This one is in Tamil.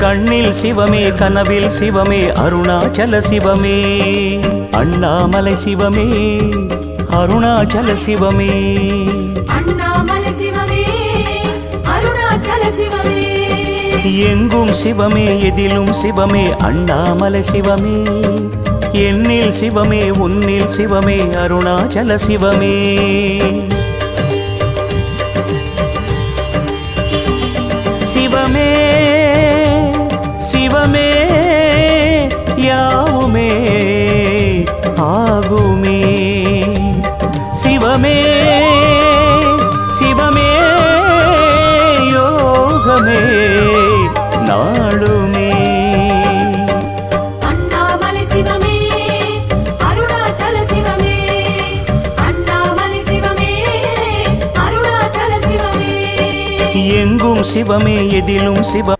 கண்ணில் சிவமே கனவில் சிவமே அருணாச்சல சிவமே அண்ணாமலை சிவமே அருணாச்சல சிவமே அண்ணாமலை சிவமே அருணாச்சல சிவமே எங்கும் சிவமே எதிலும் சிவமே அண்ணாமலை சிவமே என்னில் சிவமே உன்னில் சிவமே அருணாச்சல சிவமே சிவமே சிவமே யாவுமே ஆகுமே சிவமே சிவமே யோகமே நாளுமே அண்ணாமலை சிவமே அருணாச்சல சிவமே அண்ணாமலை சிவமே அருணாச்சல சிவமே எங்கும் சிவமே எதிலும் சிவம்